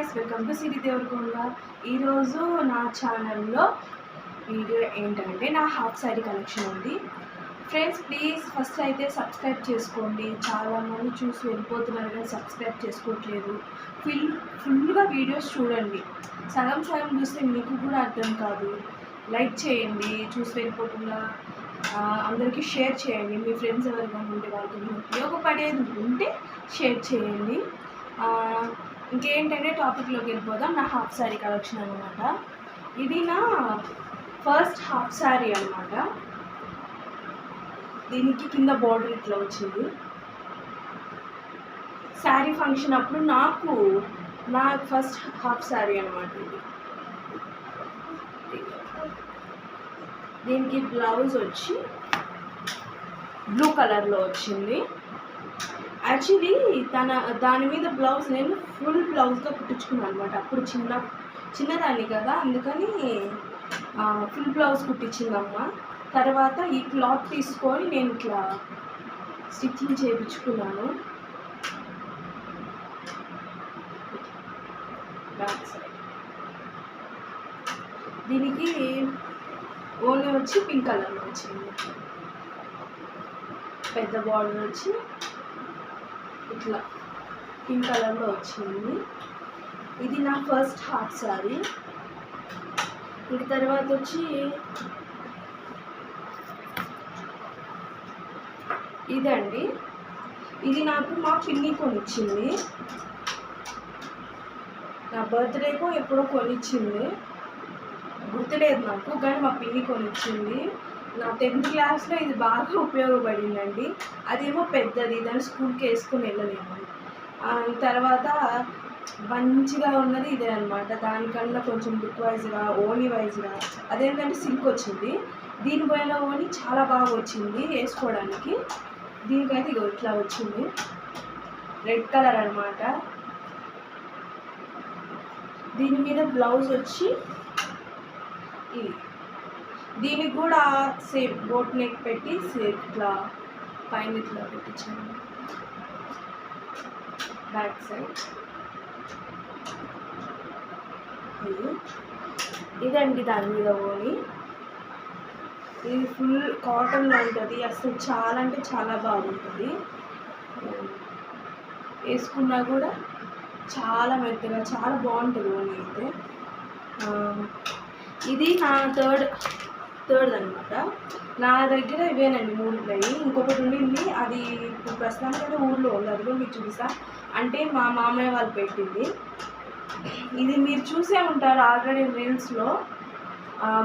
Guys, welcome to సిరి దేవరకొండ. ఈరోజు నా ఛానల్లో వీడియో ఏంటంటే నా హాఫ్ శారీ కలెక్షన్ ఉంది. ఫ్రెండ్స్ ప్లీజ్ ఫస్ట్ అయితే సబ్స్క్రైబ్ చేసుకోండి. చాలామంది చూసి వెళ్ళిపోతున్నారు కానీ సబ్స్క్రైబ్ చేసుకోవట్లేదు. ఫుల్గా వీడియోస్ చూడండి. సగం చూస్తే మీకు కూడా అర్థం కాదు. లైక్ చేయండి, చూసి వెళ్ళిపోకుండా అందరికీ షేర్ చేయండి. మీ ఫ్రెండ్స్ ఎవరైనా ఉంటే వాళ్ళకి ఉపయోగపడేది ఉంటే షేర్ చేయండి. ఇంకేంటంటే టాపిక్లోకి వెళ్ళిపోదాం. నా హాఫ్ శారీ కలెక్షన్ అనమాట. ఇది నా ఫస్ట్ హాఫ్ శారీ అనమాట. దీనికి కింద బార్డర్ ఇట్లా వచ్చింది. శారీ ఫంక్షన్ అప్పుడు నా ఫస్ట్ హాఫ్ శారీ అనమాట ఇది. దీనికి బ్లౌజ్ వచ్చి బ్లూ కలర్లో వచ్చింది. యాక్చువల్లీ దాని మీద బ్లౌజ్ నేను ఫుల్ బ్లౌజ్గా కుట్టించుకున్నాను అనమాట. అప్పుడు చిన్నదాన్ని కదా, అందుకని ఫుల్ బ్లౌజ్ కుట్టించిందమ్మ. తర్వాత ఈ క్లాత్ తీసుకొని నేను ఇట్లా స్టిచ్చింగ్ చేయించుకున్నాను. బ్యాక్ సైడ్ దీనికి ఓన్లీ వచ్చి పింక్ కలర్లో వచ్చింది. పెద్ద బార్డర్ వచ్చి ఇట్లా పింక్ కలర్లో వచ్చింది. ఇది నా ఫస్ట్ హాఫ్ శారీ. ఇంక తర్వాత వచ్చి ఇదండి. ఇది నాకు మా పిన్ని కొనిచ్చింది. నా బర్త్డేకో ఎప్పుడో కొనిచ్చింది, గుర్తులేదు నాకు, కానీ మా పిన్ని కొనిచ్చింది. నా 10th క్లాస్లో ఇది బాగా ఉపయోగపడిందండి. అదేమో పెద్దది, దాన్ని స్కూల్కి వేసుకొని వెళ్ళలేము. తర్వాత మంచిగా ఉన్నది ఇదే అనమాట. దానికన్నా కొంచెం లుక్ వైజ్గా, ఓనీ వైజ్గా, అదేంటంటే సిల్క్ వచ్చింది. దీనిపైన ఓనీ చాలా బాగా వచ్చింది వేసుకోవడానికి. దీనికైతే ఇగో ఇట్లా వచ్చింది, రెడ్ కలర్ అనమాట. దీని మీద బ్లౌజ్ వచ్చి ఇది. దీనికి కూడా సేమ్ బోట్ నెక్ పెట్టి ఇట్లా పైన ఇట్లా పెట్టించాను. బ్యాక్ సైడ్ ఇదండి దాని మీద ఓని. ఇది ఫుల్ కాటన్లో ఉంటుంది. అసలు చాలా అంటే చాలా బాగుంటుంది. వేసుకున్నా కూడా చాలా మెత్తగా చాలా బాగుంటుంది ఓని అయితే. ఇది నా థర్డ్ అనమాట. నా దగ్గర ఇవేనండి 3 ఉన్నాయి. ఇంకొకటి ఉండింది, అది ఇప్పుడు ప్రస్తుతానికి ఊర్లో ఉంది. అది కూడా మీకు చూసా, అంటే మా మామయ్య వాళ్ళు పెట్టింది. ఇది మీరు చూసే ఉంటారు ఆల్రెడీ రీల్స్లో.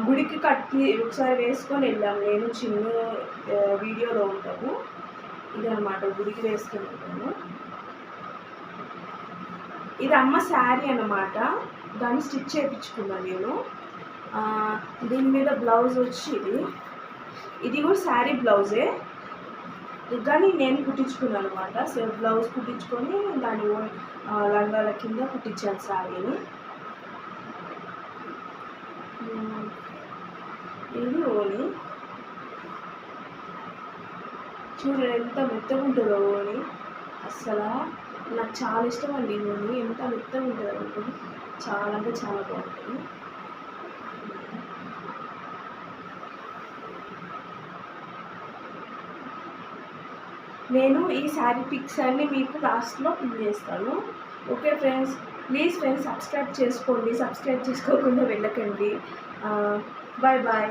గుడికి కట్టి ఒకసారి వేసుకొని వెళ్ళాము, నేను చిన్న వీడియోలో ఉంటాము. ఇది అనమాట, గుడికి వేసుకొని వెళ్ళాము. ఇది అమ్మ శారీ అన్నమాట. దాన్ని స్టిచ్ చేయించుకున్నాను నేను. దీని మీద బ్లౌజ్ వచ్చి ఇది కూడా శారీ బ్లౌజే, కానీ నేను కుట్టించుకున్నాను అనమాట. బ్లౌజ్ కుట్టించుకొని దాని లంగాల కింద కుట్టించాను శారీని. ఇది ఓని. చూడండి ఎంత మెత్తగా ఉంటుందో ఓని. అస్సలు నాకు చాలా ఇష్టం అండి ఓని. ఎంత మెత్తగా ఉంటుందో అనుకోండి, చాలా అంటే చాలా బాగుంటుంది. నేను ఈ శారీ పిక్స్ అన్నీ మీకు లాస్ట్లో పిన్ చేస్తాను. Okay friends, please friends subscribe చేసుకోండి. సబ్స్క్రైబ్ చేసుకోకుండా వెళ్ళకండి. Bye bye.